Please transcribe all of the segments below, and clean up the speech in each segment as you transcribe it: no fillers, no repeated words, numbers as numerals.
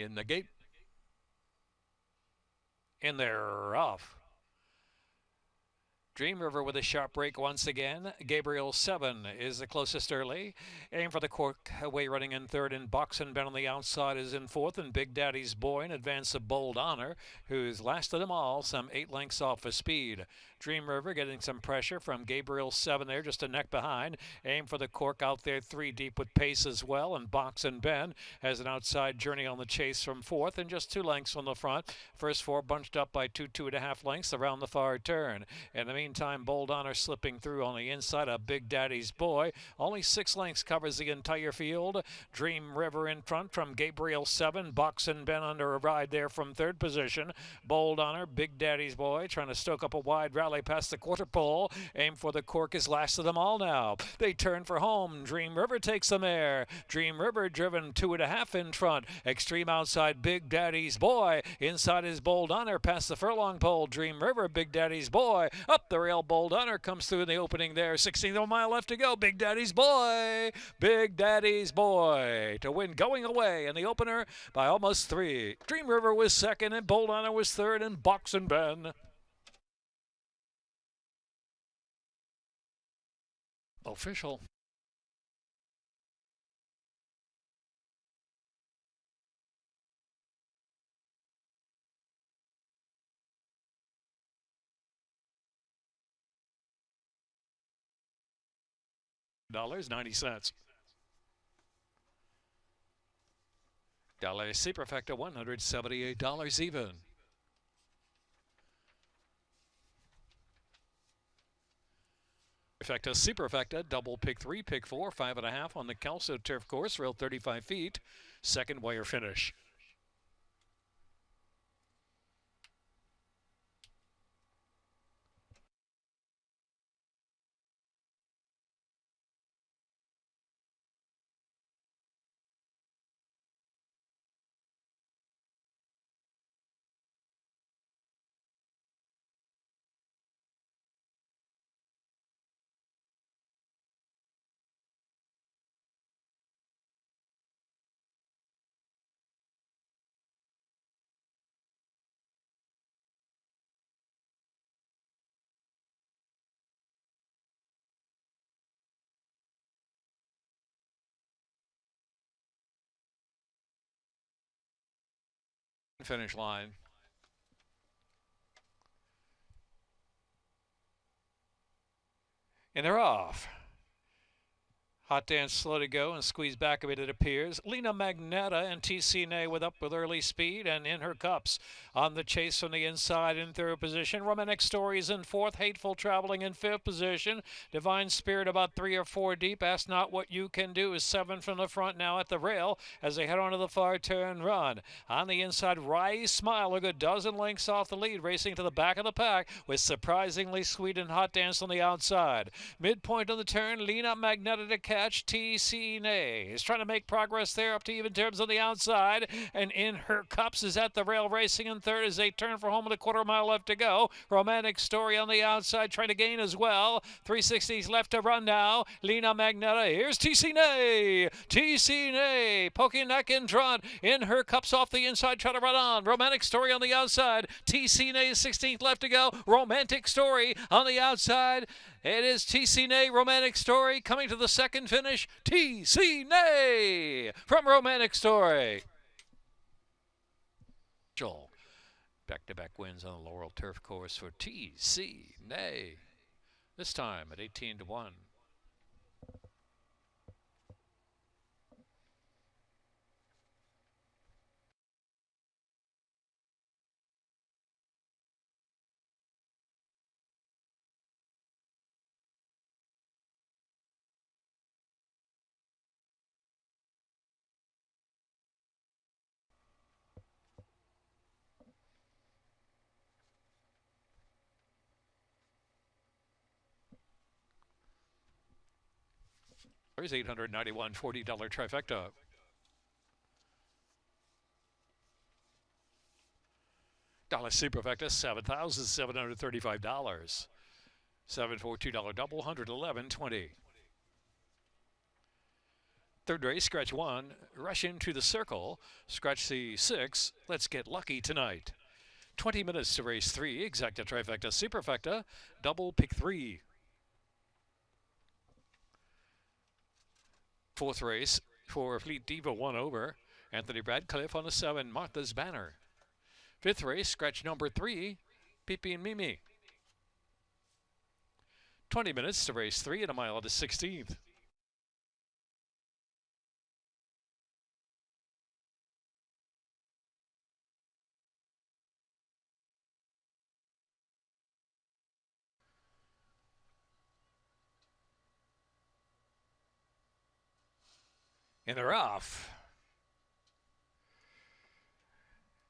in the gate. And they're off. Dream River with a sharp break once again. Gabriel 7 is the closest early. Aim for the cork away running in third, and Box and Ben on the outside is in fourth, and Big Daddy's Boy in advance of Bold Honor, who's last of them all, some 8 lengths off of speed. Dream River getting some pressure from Gabriel 7 there, just a neck behind. Aim for the cork out there 3 deep with pace as well, and Box and Ben has an outside journey on the chase from fourth, and just 2 lengths from the front. First 4 bunched up by 2.5 lengths around the far turn. In the meantime, Bold Honor slipping through on the inside of Big Daddy's Boy. Only 6 lengths covers the entire field. Dream River in front from Gabriel 7. Box and Ben under a ride there from third position. Bold Honor, Big Daddy's Boy trying to stoke up a wide rally past the quarter pole. Aim for the cork is last of them all now. They turn for home. Dream River takes the mare. Dream River driven 2.5 in front. Extreme outside Big Daddy's Boy. Inside is Bold Honor past the furlong pole. Dream River, Big Daddy's Boy. Up the rail, Bold Honor comes through in the opening there. 16th mile left to go. Big Daddy's Boy. Big Daddy's Boy to win going away in the opener by almost 3. Dream River was second, and Bold Honor was third, and Box and Ben. Official. $90. Dollar Superfecta $178 even. Superfecta, double pick 3, pick 4, 5.5 on the Kelso turf course, rail 35 feet, second wire finish. Finish line. And they're off. Hot Dance slow to go and squeeze back a bit, it appears. Lena Magneta and TC Nay with early speed and in her cups. On the chase from the inside in third position. Romantic Stories in fourth. Hateful Traveling in fifth position. Divine Spirit about 3 or 4 deep. Ask Not What You Can Do is 7 from the front now at the rail as they head on to the far turn run. On the inside, Rise Smile, a good dozen lengths off the lead, racing to the back of the pack with Surprisingly Sweet and Hot Dance on the outside. Midpoint of the turn, Lena Magneta to catch. TC Nay is trying to make progress there up to even terms on the outside, and in her cups is at the rail racing in third as they turn for home with a quarter mile left to go. Romantic Story on the outside trying to gain as well. 360s left to run now. Lena Magneta, here's TC Nay. TC Nay poking neck in front. In her cups off the inside trying to run on. Romantic Story on the outside. TC Nay 16th left to go. Romantic Story on the outside. It is TC Nay, Romantic Story coming to the second finish. TC Nay from Romantic Story. Joel, back-to-back wins on the Laurel turf course for TC Nay. This time at 18-1. There's $891 $40 trifecta. Dollar Superfecta, $7,735. $7 for $2 double, $111.20. Third race, scratch 1, rush into the circle, scratch the 6, let's get lucky tonight. 20 minutes to race 3, exacta, trifecta, superfecta, double, pick 3. Fourth race for Fleet Diva, 1 over, Anthony Radcliffe on the 7, Martha's Banner. Fifth race, scratch number 3, Pee-Pee and Mimi. 20 minutes to race 3 and a mile to 16th. And they're off.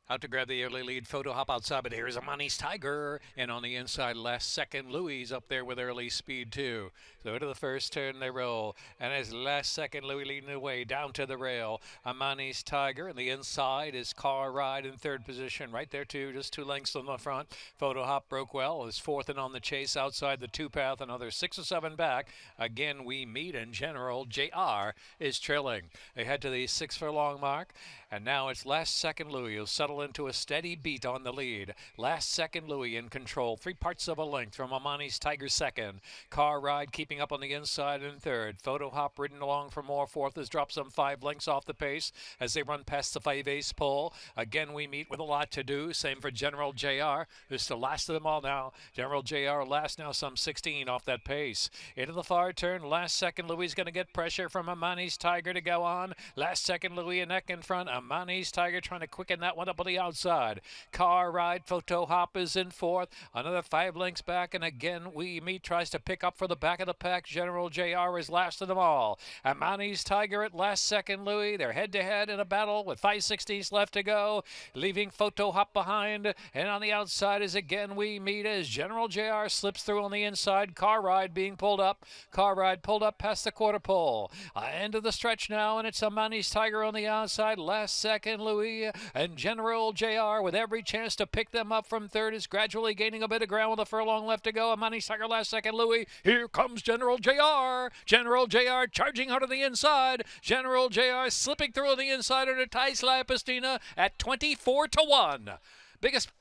Out to grab the early lead, photo hop outside, but here's Amani's Tiger. And on the inside, last second, Louis up there with early speed too. So into the first turn they roll. And as last second, Louis leading the way down to the rail. Amani's Tiger, and the inside is Car Ride in third position. Right there too, just 2 lengths on the front. Photo hop broke well, is fourth and on the chase outside the 2-path, another 6 or 7 back. Again, we meet, and General JR is trailing. They head to the 6 furlong mark. And now it's last second Louis who'll settle into a steady beat on the lead. Last second Louis in control, 3 parts of a length from Amani's Tiger second. Car Ride keeping up on the inside in third. Photo hop ridden along for more. Fourth has dropped some 5 lengths off the pace as they run past the 5-ace pole. Again, we meet with a lot to do. Same for General JR, who's the last of them all now. General JR last now, some 16 off that pace. Into the far turn, last second Louis is going to get pressure from Amani's Tiger to go on. Last second Louis a neck in front. Amani's Tiger trying to quicken that one up on the outside. Car Ride, Photo Hop is in fourth. Another 5 lengths back, and again we meet, tries to pick up for the back of the pack. General JR is last of them all. Amani's Tiger at last second Louis. They're head-to-head in a battle with 5/60 left to go, leaving Photo Hop behind. And on the outside is again we meet as General JR slips through on the inside. Car Ride being pulled up. Car Ride pulled up past the quarter pole. End of the stretch now, and it's Amani's Tiger on the outside. Last second Louis, and General JR with every chance to pick them up from third is gradually gaining a bit of ground with a furlong left to go. Amani's Tiger last second Louis. Here comes General JR. General JR charging out of the inside. General JR slipping through on the inside under Thais Lapastina at 24-1.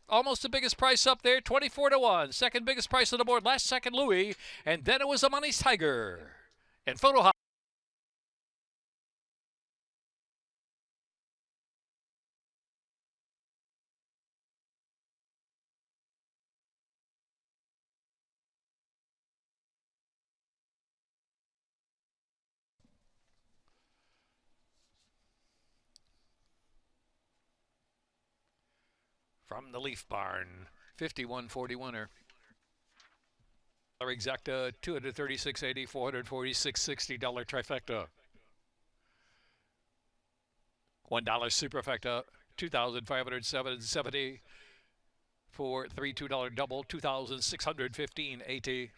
Almost the biggest price up there, 24-1. Second biggest price on the board, last second Louis, and then it was Amani's Tiger. And Photo Hop. From the Leaf Barn, 51-41er. Exacta, $236.80, $446.60 trifecta. $1 superfecta, $2,507.70 for $32 double, $2,615.80.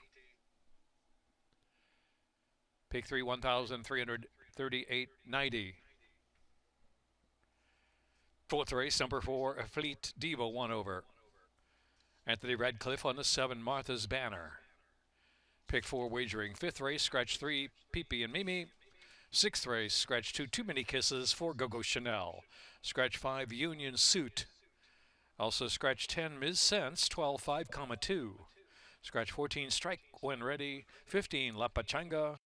Pick 3, $1,338.90. Fourth race, number 4, Fleet Diva, 1 over. Anthony Radcliffe on the 7, Martha's Banner. Pick 4, wagering. Fifth race, scratch 3, Pee-Pee and Mimi. Sixth race, scratch 2, Too Many Kisses for Go-Go Chanel. Scratch 5, Union Suit. Also scratch 10, Ms. Sense, 12, 5,2. Scratch 14, Strike When Ready. 15, La Pachanga.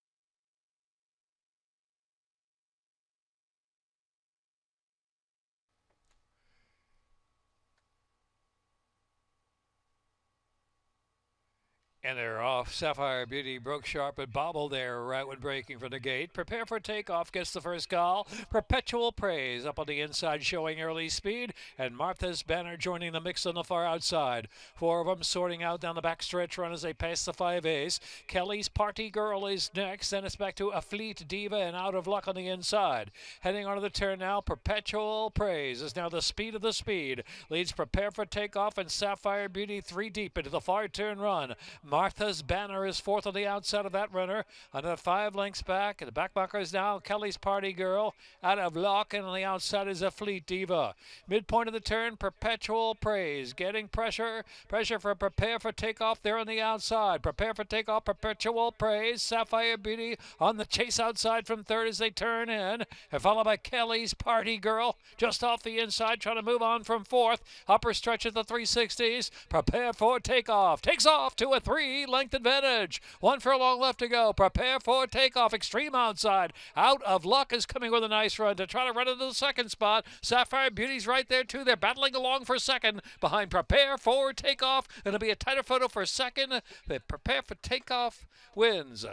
And they're off. Sapphire Beauty broke sharp but bobbled there right when breaking from the gate. Prepare for takeoff, gets the first call. Perpetual Praise up on the inside showing early speed. And Martha's Banner joining the mix on the far outside. 4 of them sorting out down the backstretch run as they pass the 5-ace. Kelly's Party Girl is next. Then it's back to a Fleet Diva and Out of Luck on the inside. Heading onto the turn now. Perpetual Praise is now the speed of the speed. Leads Prepare for Takeoff and Sapphire Beauty 3 deep into the far turn run. Martha's Banner is fourth on the outside of that runner. Another 5 lengths back. The back marker is now Kelly's Party Girl out of Luck, and on the outside is a Fleet Diva. Midpoint of the turn, Perpetual Praise. Getting pressure for Prepare for Takeoff there on the outside. Prepare for Takeoff, Perpetual Praise. Sapphire Beauty on the chase outside from third as they turn in. And followed by Kelly's Party Girl just off the inside, trying to move on from fourth. Upper stretch at the 360s. Prepare for Takeoff. Takes off to a 3-length advantage. 1 furlong left to go. Prepare for Takeoff. Extreme outside. Out of Luck is coming with a nice run to try to run into the second spot. Sapphire Beauty's right there too. They're battling along for second behind Prepare for Takeoff. It'll be a tighter photo for second. Prepare for Takeoff wins.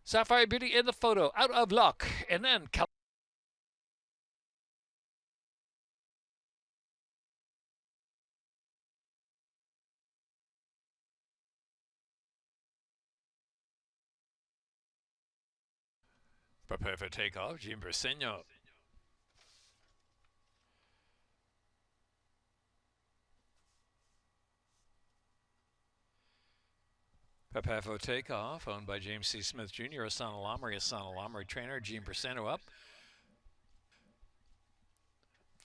Sapphire Beauty in the photo. Out of Luck. And then Prepare for Takeoff, Jim Briseño. Prepare for Takeoff, owned by James C. Smith Jr., Asana Lamry trainer, Jim Briseño up.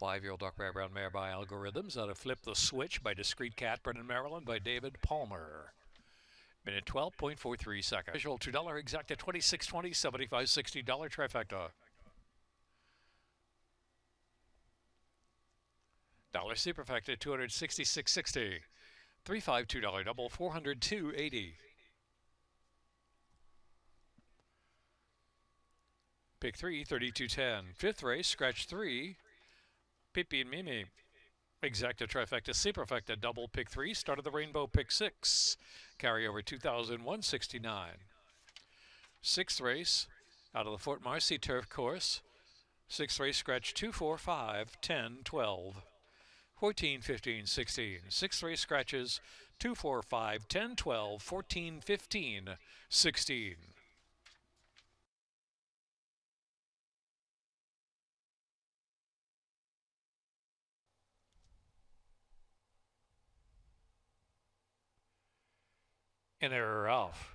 5-year-old dark brown mare by Algorithms out of Flip the Switch by Discreet Cat, Brennan, Maryland by David Palmer. Minute 12.43 seconds. Visual $2 exacta 26.20, $75.60 trifecta. Dollar superfecta 266.60. $352 double 402.80. Pick 3 32.10. Fifth race scratch 3. Pippi and Mimi. Exacta trifecta superfecta double pick 3. Start of the rainbow pick 6. Carryover 2001.69. Sixth race out of the Fort Marcy turf course. Sixth race scratch 2, 4, 5, 10, 12, 14, 15, 16. Sixth race scratches 2, 4, 5, 10, 12, 14, 15, 16. And they're off.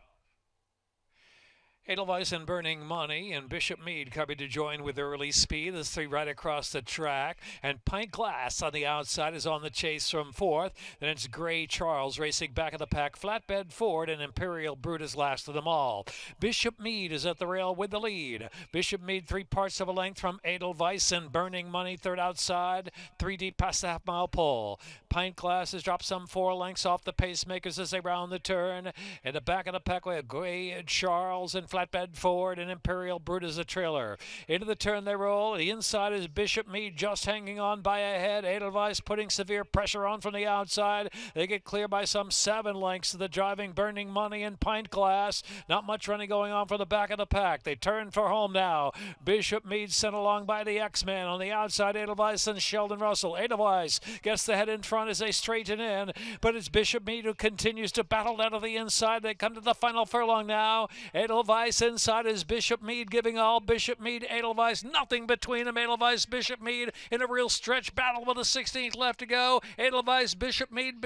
Edelweiss and Burning Money and Bishop Meade coming to join with early speed. There's 3 right across the track. And Pint Glass on the outside is on the chase from fourth. Then it's Gray Charles racing back of the pack. Flatbed Ford and Imperial Brute is last of them all. Bishop Meade is at the rail with the lead. Bishop Meade 3 parts of a length from Edelweiss and Burning Money third outside. 3 deep past the half-mile pole. Pint Glass has dropped some 4 lengths off the pacemakers as they round the turn. In the back of the pack we have Gray Charles and Flatbed Ford and Imperial Brute as a trailer. Into the turn they roll. The inside is Bishop Meade just hanging on by a head. Edelweiss putting severe pressure on from the outside. They get clear by some 7 lengths to the driving Burning Money and Pint Glass. Not much running going on for the back of the pack. They turn for home now. Bishop Meade sent along by the X-Man. On the outside, Edelweiss and Sheldon Russell. Edelweiss gets the head in front as they straighten in, but it's Bishop Meade who continues to battle out of the inside. They come to the final furlong now. Edelweiss inside is Bishop Meade giving all. Bishop Meade, Edelweiss, nothing between them. Edelweiss, Bishop Meade in a real stretch battle with a 16th left to go. Edelweiss, Bishop Meade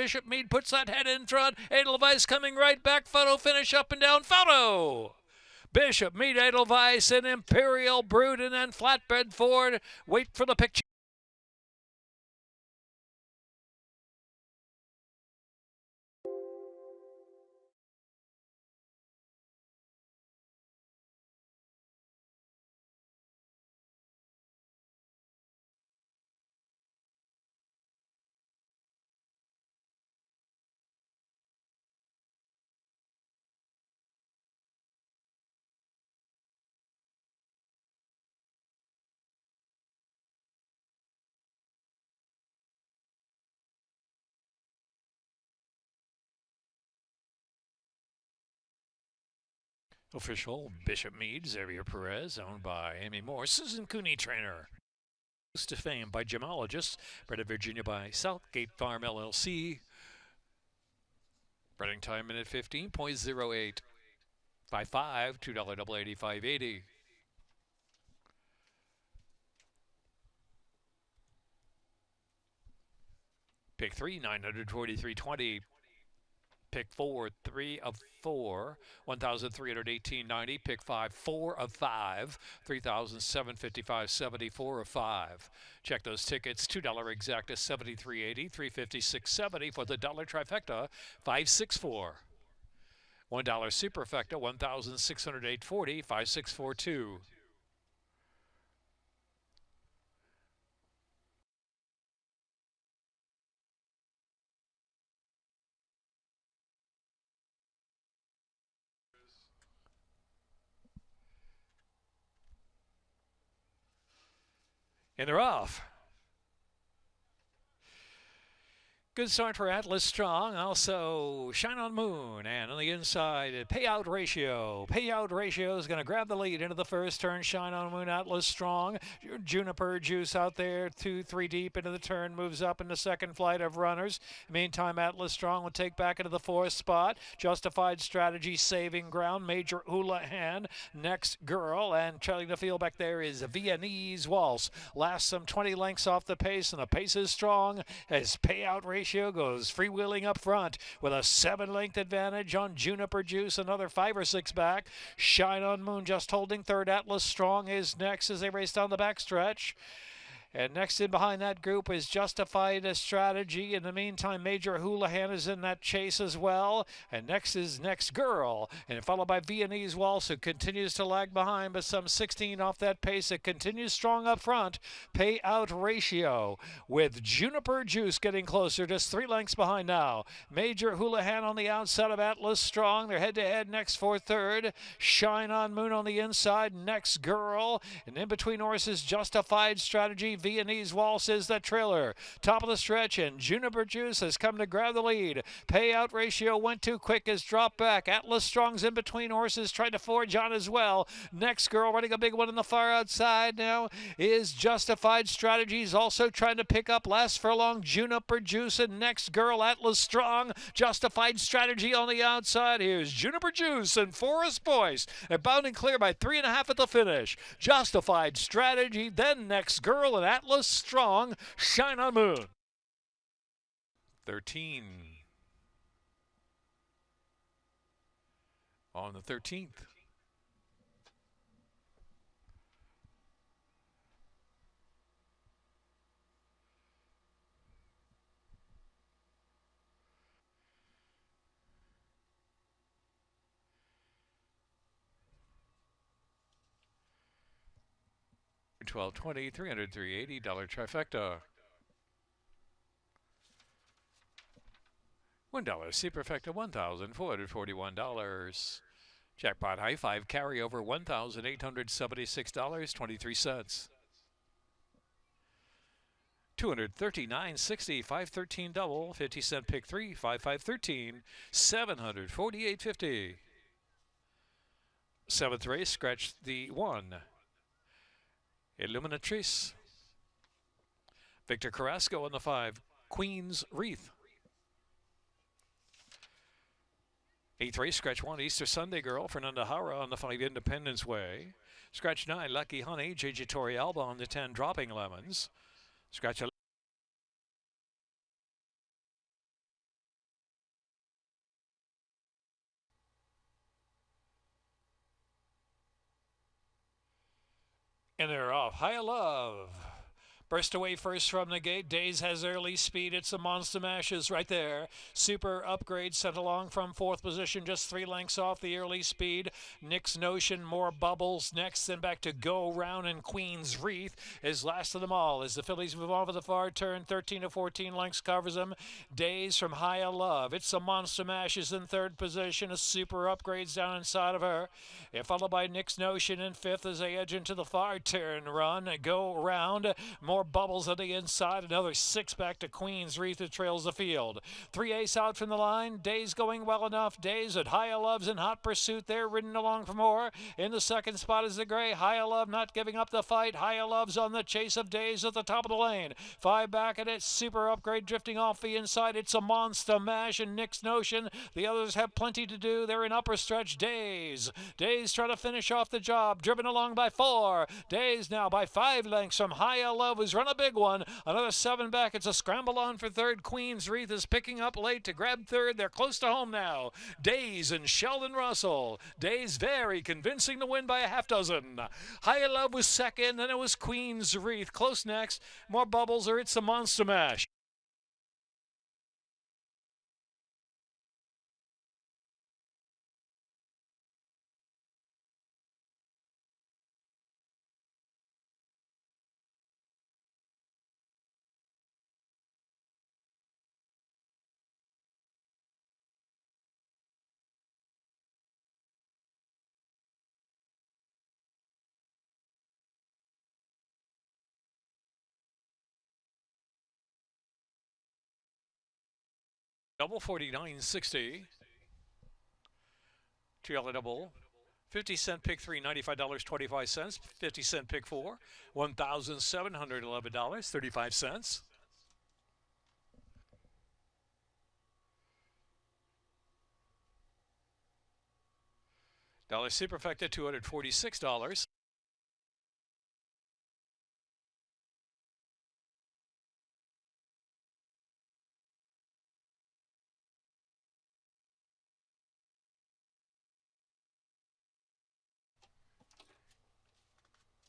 puts that head in front. Edelweiss coming right back. Photo finish up and down. Photo! Bishop Meade, Edelweiss, and Imperial Brute, and then Flatbed Ford. Wait for the picture. Official, Bishop Meade, Xavier Perez, owned by Amy Moore, Susan Cooney trainer. To Fame by Gemologists, bred in Virginia by Southgate Farm LLC. Running time minute 15.08. 5.5, $2 double 85.80. Pick 3, 943.20. Pick 4, 3 of 4, 1,318.90. Pick 5, 4 of 5, 3,755.70. 4 of 5. Check those tickets. $2 exacta, 73.80, 356.70 for the dollar trifecta, 564. $1 superfecta, 1,608.40, 5642. And they're off. Good start for Atlas Strong. Also, Shine on Moon. And on the inside, Payout Ratio. Payout Ratio is going to grab the lead into the first turn. Shine on Moon, Atlas Strong. Juniper Juice out there, 2, 3 deep into the turn. Moves up in the second flight of runners. Meantime, Atlas Strong will take back into the fourth spot. Justified Strategy saving ground. Major Houlihan, Next Girl. And trailing the field back there is Viennese Waltz. Last some 20 lengths off the pace, and the pace is strong as Payout Ratio goes freewheeling up front with a 7-length advantage on Juniper Juice, another 5 or 6 back. Shine on Moon just holding third. Atlas Strong is next as they race down the backstretch. And next in behind that group is Justified Strategy. In the meantime, Major Houlihan is in that chase as well. And next is Next Girl. And followed by Viennese Waltz, who continues to lag behind, but some 16 off that pace. It continues strong up front. Payout Ratio with Juniper Juice getting closer, just 3 lengths behind now. Major Houlihan on the outside of Atlas Strong. They're head-to-head next for third. Shine on Moon on the inside. Next Girl. And in between horses, Justified Strategy. Viennese Waltz is the trailer. Top of the stretch, and Juniper Juice has come to grab the lead. Payout Ratio went too quick, has dropped back. Atlas Strong's in between horses, tried to forge on as well. Next Girl running a big one in the far outside now is Justified Strategies, also trying to pick up last furlong. Juniper Juice and Next Girl. Atlas Strong, Justified Strategy on the outside. Here's Juniper Juice and Forest Boyce. They're bounding clear by 3.5 at the finish. Justified Strategy, then Next Girl, and Atlas Strong. Shine on Moon. 13. On the 13th. $12.20, $303.80 trifecta. $1 superfecta, $1,441. Jackpot high 5 carryover, $1,876.23. 239.60, 513 double, 50-cent pick 3, 5513, 748.50. Seventh race, scratch the 1. Illuminatrice. Victor Carrasco on the 5. Queen's Wreath. 8th race, scratch 1. Easter Sunday Girl. Fernanda Hara on the 5. Independence Way. Scratch 9. Lucky Honey. JJ Torrealba on the 10. Dropping Lemons. Scratch 11. And they're off. High Love. Burst away first from the gate. Days has early speed. It's the Monster Mashes right there. Super Upgrade sent along from 4th position, just 3 lengths off the early speed. Nick's Notion, More Bubbles next, then back to Go Round, and Queen's Wreath is last of them all as the fillies move on for the far turn. 13 to 14 lengths covers them. Days from High Love. It's the Monster Mashes in 3rd position. A Super Upgrades down inside of her. Followed by Nick's Notion in 5th as they edge into the far turn run. Go Round. More Bubbles on the inside. Another 6 back to Queen's Wreath that trails the field. 3 ace out from the line. Days going well enough. Days at High Love's in hot pursuit there, ridden along for more. In the 2nd spot is the gray. High Love not giving up the fight. High Love's on the chase of Days at the top of the lane. 5 back at it. Super Upgrade drifting off the inside. It's a Monster Mash and Nick's Notion. The others have plenty to do. They're in upper stretch. Days trying to finish off the job. Driven along by 4. Days now by 5 lengths from High Love, who's Lemons run a big one. Another 7 back. It's a scramble on for third. Queen's Wreath is picking up late to grab third. They're close to home now. Days and Sheldon Russell. Days very convincing to win by a half dozen. Higher Love was second, then it was Queen's Wreath. Close next. More Bubbles or It's a Monster Mash. Double 49.60. Trailer double. 50-cent pick 3, $95.25. 50-cent pick 4, $1,711.35. Dollar Superfecta, $246.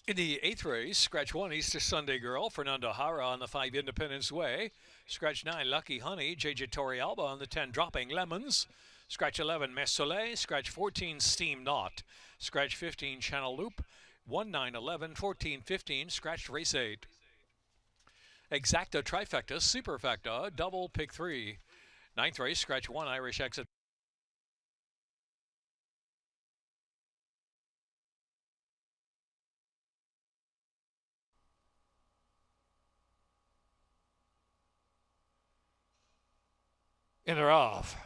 In the 8th race, scratch 1, Easter Sunday Girl, Fernando Hara on the 5, Independence Way. Scratch 9, Lucky Honey, JJ Torrealba on the 10, Dropping Lemons. Scratch 11, Mes Soleil. Scratch 14, Steam Knot. Scratch 15, Channel Loop. 1, 9, 11, 14, 15, scratched race 8. Exacta Trifecta, Superfecta, double pick 3. 9th race, scratch 1, Irish Exit. In or off.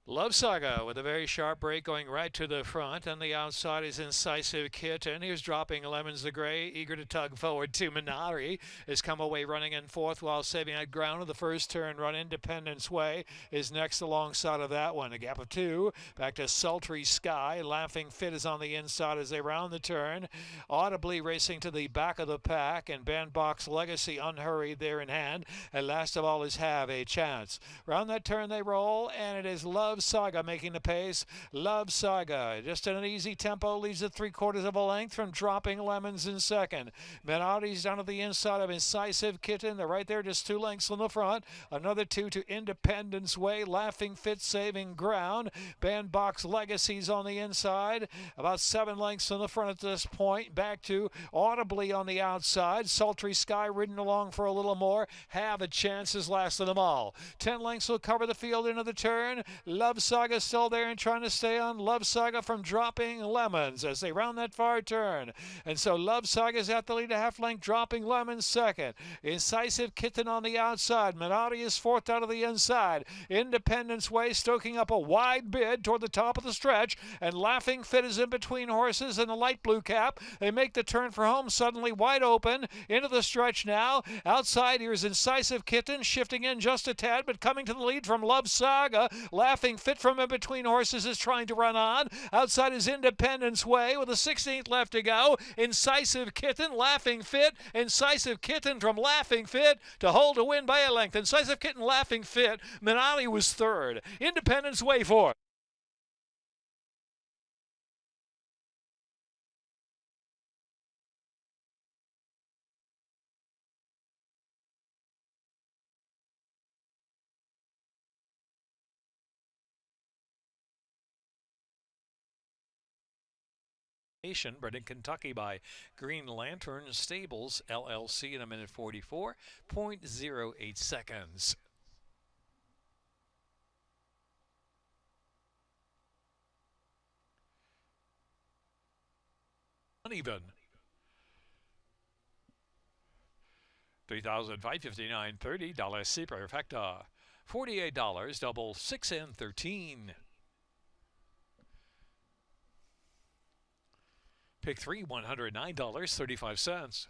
Love Saga with a very sharp break going right to the front. On the outside is Incisive Kitten. Here's Dropping Lemons the Gray, eager to tug forward to Minari. Has come away running in fourth while saving that ground of the first turn run. Independence Way is next alongside of that one. A gap of 2. Back to Sultry Sky. Laughing Fit is on the inside as they round the turn. Audibly racing to the back of the pack. And Bandbox Legacy unhurried there in hand. And last of all is Have a Chance. Round that turn they roll, and it is Love Saga making the pace. Love Saga, just in an easy tempo, leads at 3/4 of a length from Dropping Lemons in second. Menardi's down to the inside of Incisive Kitten. They're right there, just 2 lengths on the front. Another 2 to Independence Way. Laughing Fit saving ground. Bandbox Legacies on the inside. About 7 lengths on the front at this point. Back to Audibly on the outside. Sultry Sky ridden along for a little more. Have a Chance is last of them all. 10 lengths will cover the field into the turn. Love Saga still there and trying to stay on. Love Saga from Dropping Lemons as they round that far turn. And so Love Saga's at the lead, a half length. Dropping Lemons second. Incisive Kitten on the outside. Menotti is fourth out of the inside. Independence Way stoking up a wide bid toward the top of the stretch. And Laughing Fit is in between horses and the light blue cap. They make the turn for home suddenly wide open into the stretch now. Outside here's Incisive Kitten shifting in just a tad but coming to the lead from Love Saga. Laughing Fit from in between horses is trying to run on. Outside is Independence Way with a 16th left to go. Incisive Kitten, Laughing Fit. Incisive Kitten from Laughing Fit to hold a win by a length. Incisive Kitten, Laughing Fit. Minali was third. Independence Way fourth. Bred in Kentucky by Green Lantern Stables LLC in a minute 44.08 seconds. Uneven. $3,559.30. Superfecta. $48. Double 6 and 13. Pick 3, $109.35.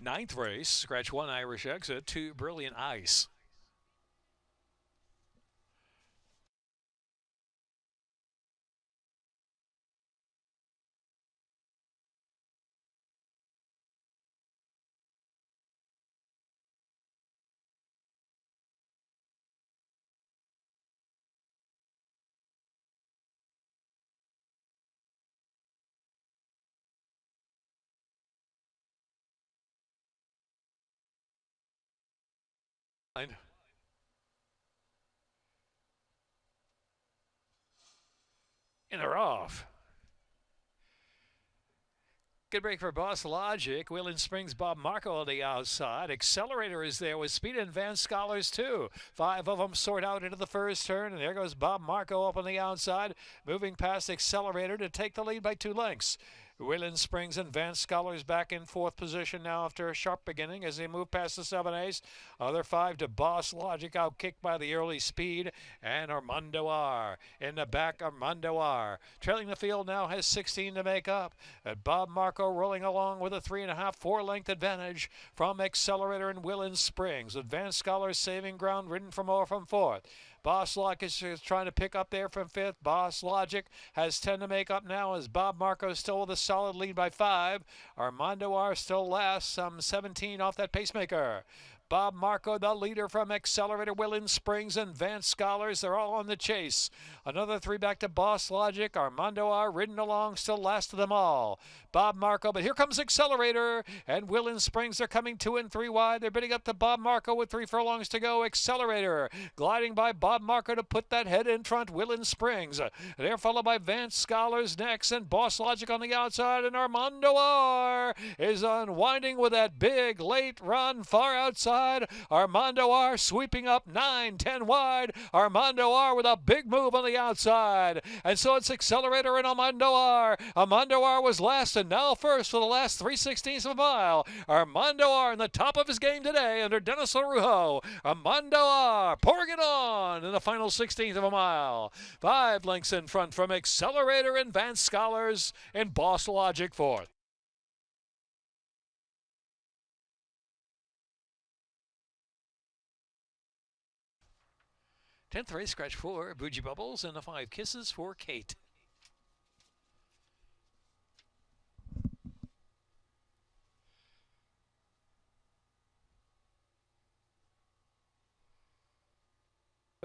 9th race, scratch 1, Irish Exit, 2, Brilliant Ice. And they're off. Good break for Boss Logic. Wheeling Springs Bob Marco on the outside. Accelerator is there with Speed and Advanced Scholars too. 5 of them sort out into the first turn, and there goes Bob Marco up on the outside, moving past Accelerator to take the lead by 2 lengths. Wheeling Springs and Advanced Scholars back in 4th position now after a sharp beginning as they move past the 7A's. Other 5 to Boss Logic, outkicked by the early Speed and Armando R. In the back, Armando R. Trailing the field now has 16 to make up. Bob Marco rolling along with a 3.5, 4-length advantage from Accelerator and Wheeling Springs. Advanced Scholars saving ground, ridden from 4th. Boss Logic is trying to pick up there from 5th. Boss Logic has 10 to make up now as Bob Marco still with a solid lead by 5. Armando R still last, some 17 off that pacemaker. Bob Marco, the leader from Accelerator, Wheeling Springs, and Advanced Scholars. They're all on the chase. Another 3 back to Boss Logic. Armando R. ridden along, still last of them all. Bob Marco, but here comes Accelerator, and Wheeling Springs. They're coming 2 and 3 wide. They're bidding up to Bob Marco with 3 furlongs to go. Accelerator gliding by Bob Marco to put that head in front. Wheeling Springs. They're followed by Advanced Scholars next, and Boss Logic on the outside, and Armando R. is unwinding with that big late run far outside. Armando R. sweeping up 9, 10 wide. Armando R. with a big move on the outside. And so it's Accelerator and Armando R. Armando R. was last and now first for the last 3/16 of a mile. Armando R. in the top of his game today under Dennis LaRujo. Armando R. pouring it on in the final 16th of a mile. 5 lengths in front from Accelerator and Advanced Scholars and Boss Logic 4th. 10th race, scratch 4, Bougie Bubbles, and the 5 kisses for Kate.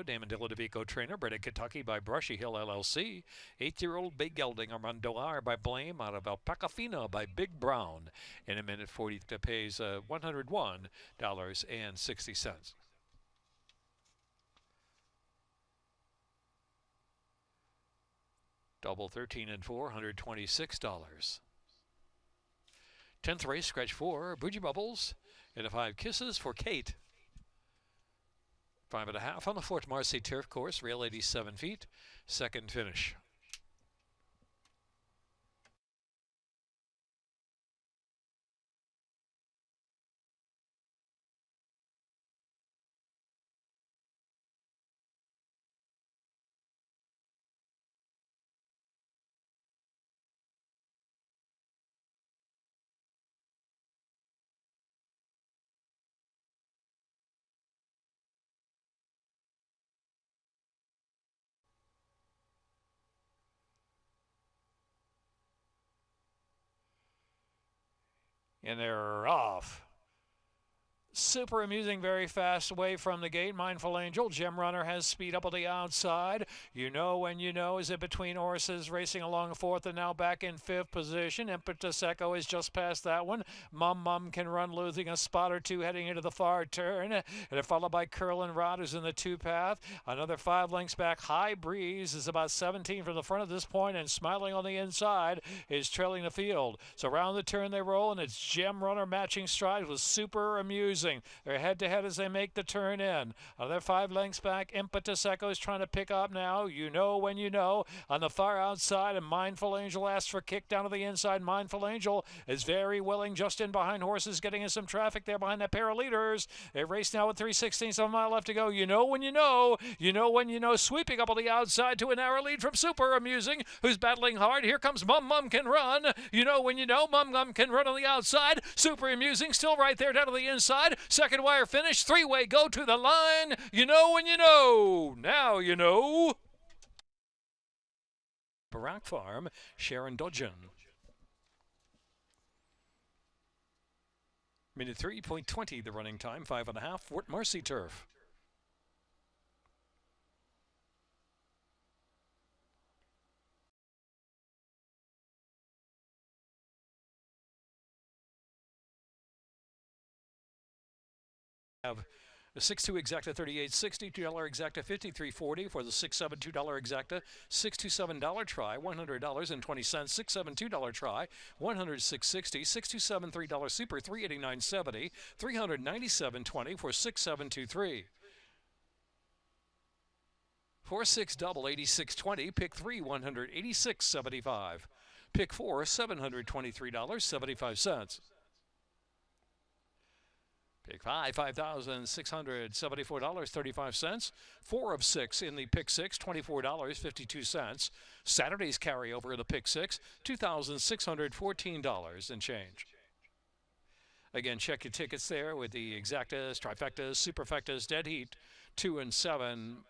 Damon DeLodovico trainer, bred in Kentucky by Brushy Hill LLC. 8-year-old Big Gelding Armando R by Blame out of Alpaca Fina by Big Brown. In a minute 40 that pays $101.60. Double 13 and 4, $126. 10th race, scratch 4, Bougie Bubbles, and the 5 kisses for Kate. 5.5 on the Fort Marcy turf course, rail 87 feet, second finish. And they're off. Super amusing, very fast away from the gate. Mindful Angel, Gem Runner has speed up on the outside. You know when you know is it between horses racing along 4th and now back in 5th position. Impetus Echo is just past that one. Mum can run, losing a spot or 2 heading into the far turn. And they're followed by Curlin Rod, who's in the 2 path. Another 5 lengths back. High Breeze is about 17 from the front at this point, and Smiling on the inside is trailing the field. So around the turn they roll, and it's Gem Runner matching strides with Super Amusing. They're head-to-head as they make the turn in. Another 5 lengths back. Impetus Echo is trying to pick up now. You know when you know. On the far outside, and Mindful Angel asks for kick down to the inside. Mindful Angel is very willing, just in behind horses, getting in some traffic there behind that pair of leaders. They race now with 3/16 of a mile left to go. You know when you know. You know when you know. Sweeping up on the outside to a narrow lead from Super Amusing, who's battling hard. Here comes Mum Can Run. You know when you know. Mum can run on the outside. Super Amusing still right there down to the inside. Second wire finish, 3-way go to the line. You know when you know. Now you know. Barack Farm, Sharon Dodgen. Minute 3.20 the running time, 5.5, Fort Marcy turf. Have The 6-2 exacta $38.60, $2 exacta $53.40 for the 6-7 $2 exacta, 627 try $100.20, 6-7 $2 try $106.60, 627 $3 super $389.70, $397.20 for 6-7 4-6 double $86.20, pick 3 $186.75, pick 4 $723.75. Pick 5, $5,674.35. 4 of 6 in the pick 6, $24.52. Saturday's carryover of the pick 6, $2,614 and change. Again, check your tickets there with the exactas, trifectas, superfectas, dead heat, 2 and 7.